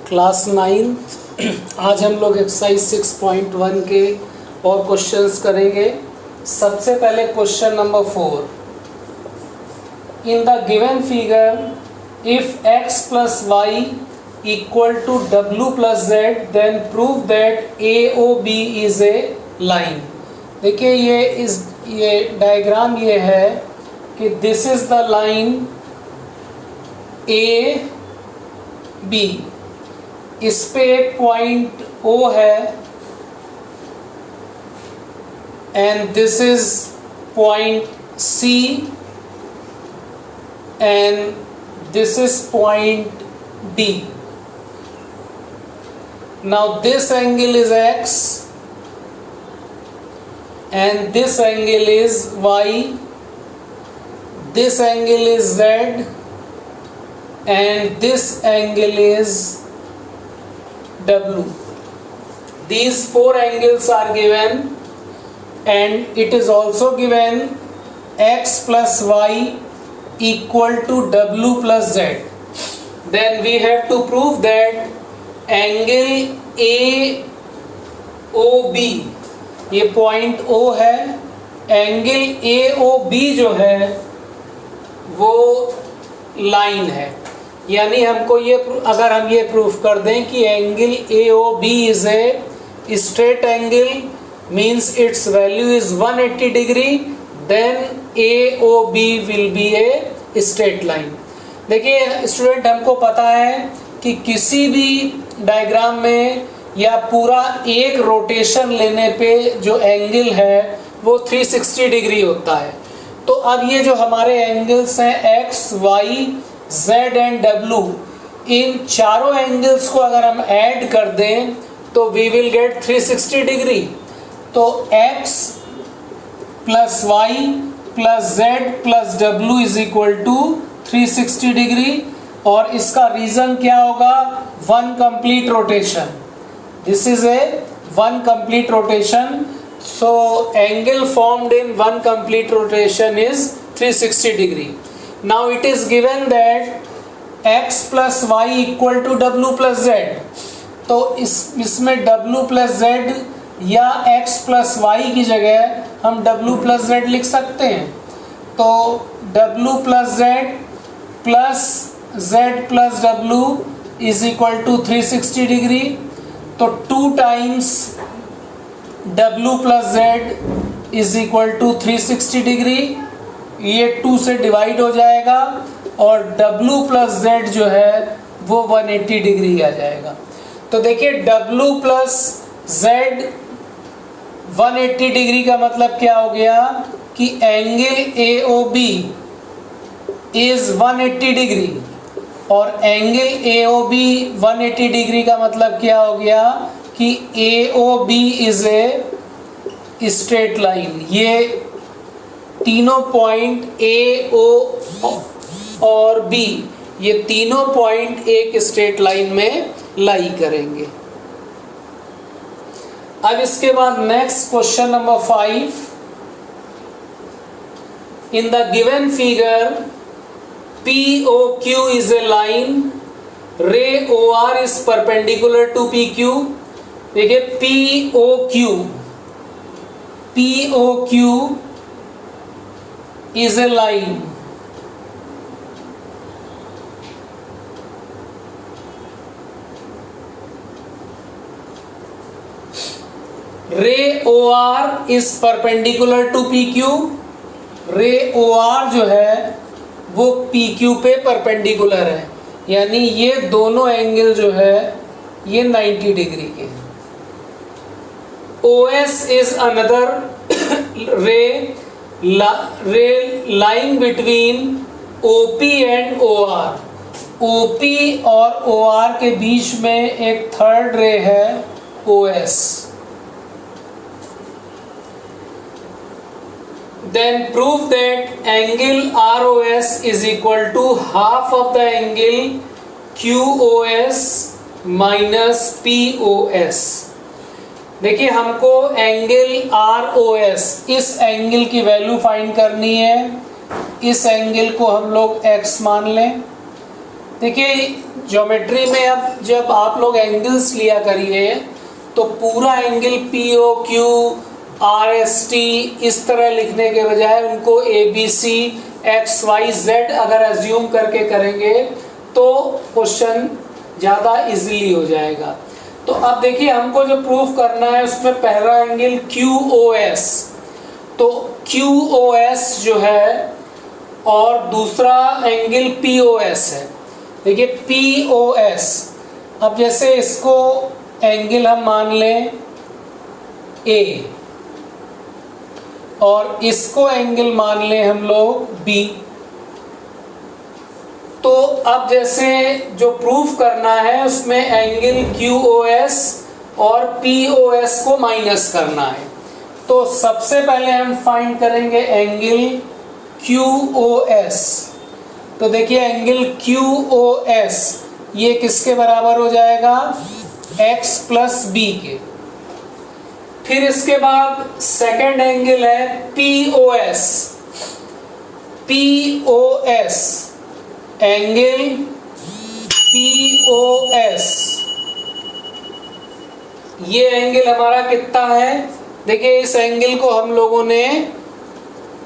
Class 9 आज हम लोग एक्सरसाइज 6.1 के और क्वेश्चंस करेंगे। सबसे पहले question number 4, in the given figure if x plus Y equal to w plus Z then prove that AOB is a line. देखिए ये डायग्राम ये है कि this is the line AB, इस पे एक पॉइंट O है and this is point C and this is point D. Now this angle is X and this angle is Y, this angle is Z and this angle is W. These four angles are given and it is also given x plus y equal to w plus z. Then we have to prove that angle AOB, ये point O है, angle AOB जो है वो line है। यानी हमको ये अगर हम ये प्रूफ कर दें कि angle AOB is a straight angle means it's value is 180 degree, then AOB will be a straight line. देखिए स्टूडेंट, हमको पता है कि किसी भी डायग्राम में या पूरा एक रोटेशन लेने पे जो एंगल है वो 360 डिग्री होता है। तो अब ये जो हमारे एंगल्स हैं x, y, z and w, इन चारों एंगल्स को अगर हम ऐड कर दें तो वी विल गेट 360 डिग्री। तो x plus y plus z plus w is equal to 360 degree. और इसका रीज़न क्या होगा? One complete rotation. This is a one complete rotation, so angle formed in one complete rotation is 360 degree. Now it is given that x plus y equal to w plus z. तो इसमें w plus z या x plus y की जगह हम w plus z लिख सकते हैं। तो w plus z plus z plus w is equal to 360 degree. तो 2 times w plus Z is equal to 360 degree, ये 2 से डिवाइड हो जाएगा और w प्लस जेड जो है वो 180 डिग्री आ जाएगा। तो देखिए w प्लस जेड 180 डिग्री का मतलब क्या हो गया कि एंगल AOB इज 180 डिग्री, और एंगल AOB 180 डिग्री का मतलब क्या हो गया कि AOB is a straight line. ये तीनों पॉइंट A, O और B, ये तीनों पॉइंट एक स्ट्रेट लाइन में लाई करेंगे। अब इसके बाद next question number 5, in the given figure POQ is a line, ray OR is perpendicular to PQ। देखिए POQ is a line, ray OR is perpendicular to PQ। Ray OR जो है वो PQ पे परपेंडिकुलर है, यानी ये दोनों angle जो है ये 90 डिग्री के हैं। OS is another ray lying between OP and OR. OP और OR के बीच में एक थर्ड रे है OS। Then prove that angle ROS is equal to half of the angle QOS minus POS। देखिए हमको एंगल ROS, इस एंगल की वैल्यू फाइंड करनी है। इस एंगल को हम लोग x मान लें देखिए ज्योमेट्री में अब जब आप लोग एंगल्स लिया करिए तो पूरा angle P O Q R S T इस तरह लिखने के बजाय उनको A B C X Y Z अगर एज्यूम करके करेंगे तो क्वेश्चन ज़्यादा इजीली हो जाएगा। तो अब देखिए हमको जो प्रूफ करना है उसमें पहला एंगल क्यू ओ एस, तो क्यू ओ एस जो है और दूसरा एंगल पी ओ एस है। देखिए पी ओ एस, अब जैसे इसको एंगल हम मान लें ए और इसको एंगल मान लें हम लोग बी, तो अब जैसे जो प्रूफ करना है उसमें एंगल क्यू ओ एस और पी ओ एस को माइनस करना है। तो सबसे पहले हम फाइंड करेंगे एंगल क्यू ओ एस। तो देखिए एंगल क्यू ओ एस ये किसके बराबर हो जाएगा, x प्लस बी के। फिर इसके बाद सेकंड एंगल है P O S. P O S angle P O S, ये एंगल हमारा कितना है, देखिए इस एंगल को हम लोगों ने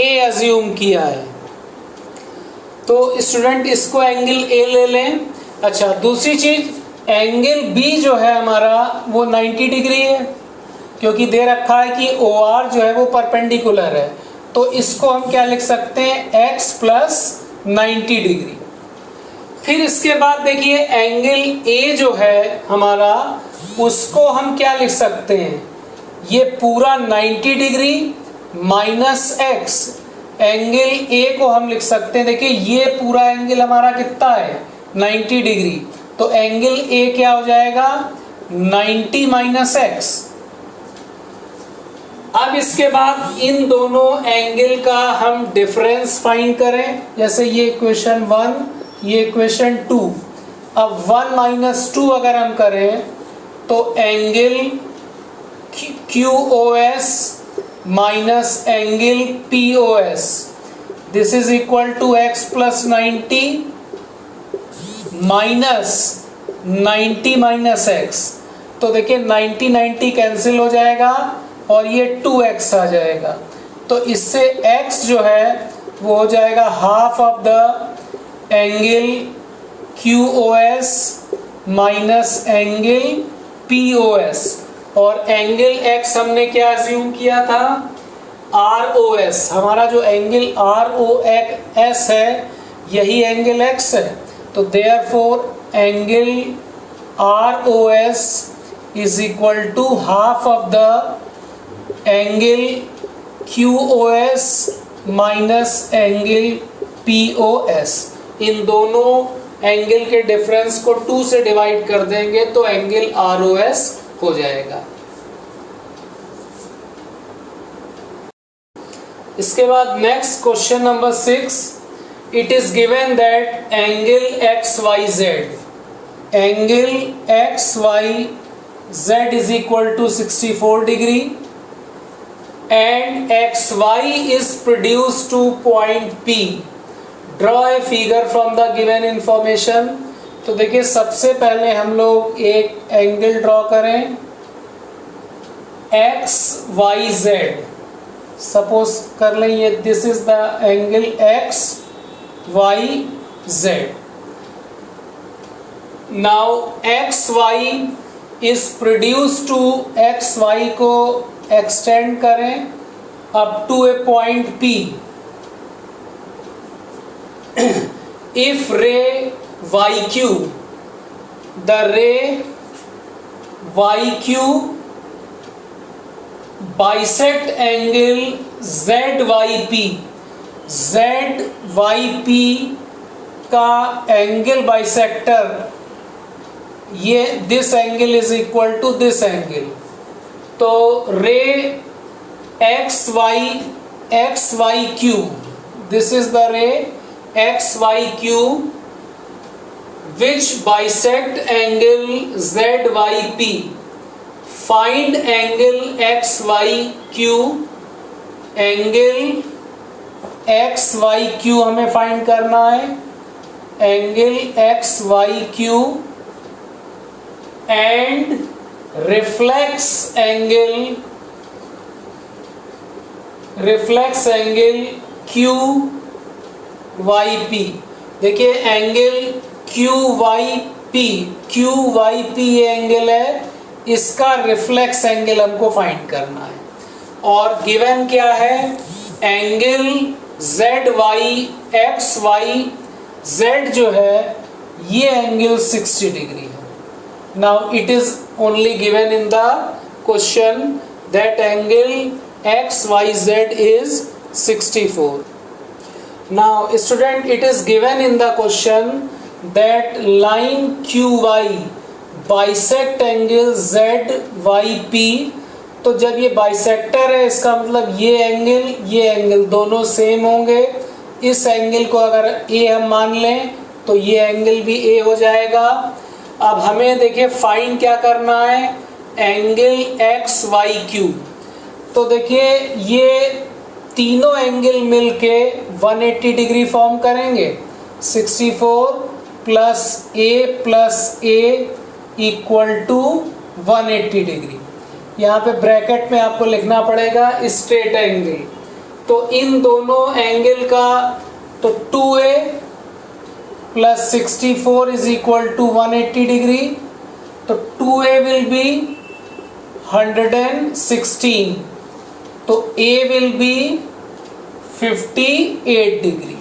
ए अज्यूम किया है, तो स्टूडेंट इसको एंगल ए ले लें। अच्छा दूसरी चीज एंगल बी जो है हमारा वो 90 डिग्री है, क्योंकि दे रखा है कि ओ आर जो है वो परपेंडिकुलर है, तो इसको हम क्या लिख सकते हैं x प्लस 90 डिग्री। फिर इसके बाद देखिए एंगल ए जो है हमारा उसको हम क्या लिख सकते हैं, ये पूरा 90 degree minus x, angle A को हम लिख सकते हैं, देखिए ये पूरा एंगल हमारा कितना है 90 डिग्री, तो एंगल ए क्या हो जाएगा 90 माइनस x। अब इसके बाद इन दोनों एंगल का हम डिफरेंस फाइंड करें, जैसे ये इक्वेशन 1 ये इक्वेशन 2। अब 1 माइनस 2 अगर हम करें तो angle Q O S minus angle P O S, this is equal to x plus 90 minus 90 minus x। तो देखिए 90 90 कैंसिल हो जाएगा और ये 2x आ जाएगा, तो इससे x जो है वो हो जाएगा half of the angle Q O S minus angle P O S, और एंगल x हमने क्या अज्यूम किया था आर ओ एस, हमारा जो एंगल आर ओ एस है यही एंगल x है, तो therefore angle R O S is equal to half of the angle Q O S minus angle P O S. इन दोनों एंगल के डिफरेंस को 2 से डिवाइड कर देंगे तो एंगल आर ओ एस हो जाएगा। इसके बाद next question number 6, it is given that angle X Y Z, angle X Y Z is equal to 64 degree and xy is produced to point P. Draw a figure from the given information. तो देखिए सबसे पहले हम लोग एक angle draw करें x y z, suppose कर लें ये this is the angle x y z। Now X Y is produce to, X Y को एक्सटेंड करें up to a point P। If ray Y Q, the ray Y Q bisect angle Z Y P, Z Y P का angle bisector, ये this angle is equal to this angle, तो ray X Y Q, this is the ray X Y Q which bisect angle Z Y P. Find angle X Y Q, angle X Y Q हमें find करना है, angle X Y Q and reflex angle Q Y P. देखिए angle Q Y P ये angle है, इसका reflex angle हमको find करना है। और गिवन क्या है, angle Z Y X Y Z जो है ये एंगल 60 डिग्री है। Now it is only given in the question that angle X Y Z is 64. Now student, it is given in the question that line QY bisect angle ZYP। तो जब ये bisector है इसका मतलब ये angle दोनों same होंगे। इस एंगल को अगर A हम मान लें तो ये एंगल भी A हो जाएगा। अब हमें देखिए फाइंड क्या करना है, एंगल XYQ। तो देखिए ये तीनों एंगल मिलके 180 डिग्री फॉर्म करेंगे। 64 plus A equal to 180 degree. यहाँ पे ब्रैकेट में आपको लिखना पड़ेगा स्ट्रेट एंगल। तो इन दोनों एंगल का तो 2A plus 64 is equal to 180 degree. तो 2A विल बी 116, तो A विल बी 58 डिग्री।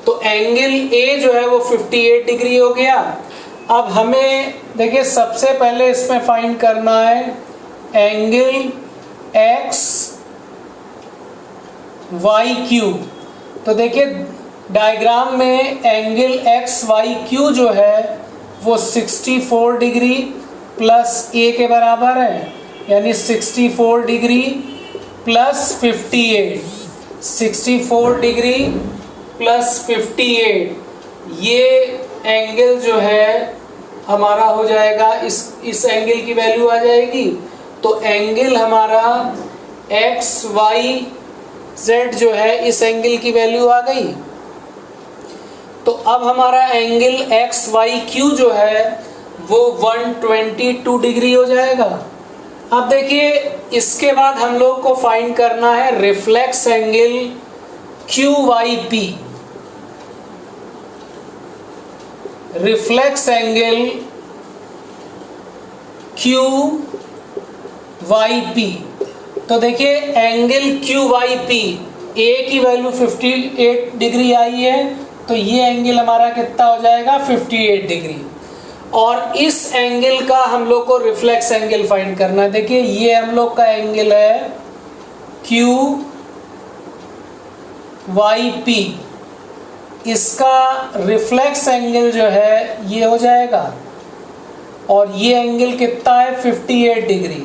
तो एंगल A जो है वो 58 डिग्री हो गया। अब हमें देखिए सबसे पहले इसमें फाइंड करना है एंगल एक्स वाई क्यू। तो देखिए डायग्राम में एंगल एक्स वाई क्यू जो है वो 64 डिग्री प्लस A के बराबर है, यानी 64 डिग्री प्लस 58, 64 डिग्री प्लस 58, ये एंगल जो है हमारा हो जाएगा, इस एंगल की वैल्यू आ जाएगी। तो एंगल हमारा एक्स वाई जेड जो है इस एंगल की वैल्यू आ गई। तो अब हमारा एंगल एक्स वाई क्यू जो है वो 122 डिग्री हो जाएगा। अब देखिए इसके बाद हम लोग को फाइंड करना है reflex angle Q Y P. Reflex angle Q Y P. तो देखिए angle Q Y P, A की वैल्यू 58 डिग्री आई है, तो ये एंगल हमारा कितना हो जाएगा 58 डिग्री। और इस एंगल का हम लोग को रिफ्लेक्स एंगल फाइंड करना है। देखिए ये हम लोग का एंगल है क्यू वाई पी, इसका रिफ्लेक्स एंगल जो है ये हो जाएगा। और ये एंगल कितना है 58 डिग्री।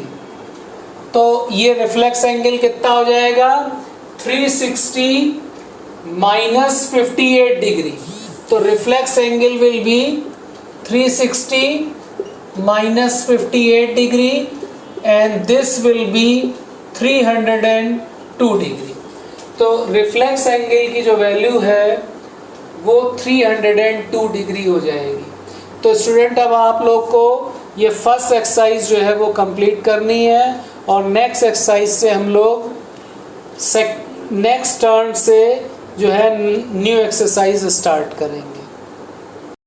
तो ये रिफ्लेक्स एंगल कितना हो जाएगा 360 माइनस 58 डिग्री। तो reflex angle will be 360 minus 58 degree and this will be 302 degree. तो रिफ्लेक्स एंगल की जो वैल्यू है वो 302 डिग्री हो जाएगी। तो स्टूडेंट अब आप लोग को ये फर्स्ट एक्सरसाइज जो है वो कंप्लीट करनी है, और नेक्स्ट एक्सरसाइज से हम लोग नेक्स्ट टर्न से जो है न्यू एक्सरसाइज स्टार्ट करेंगे।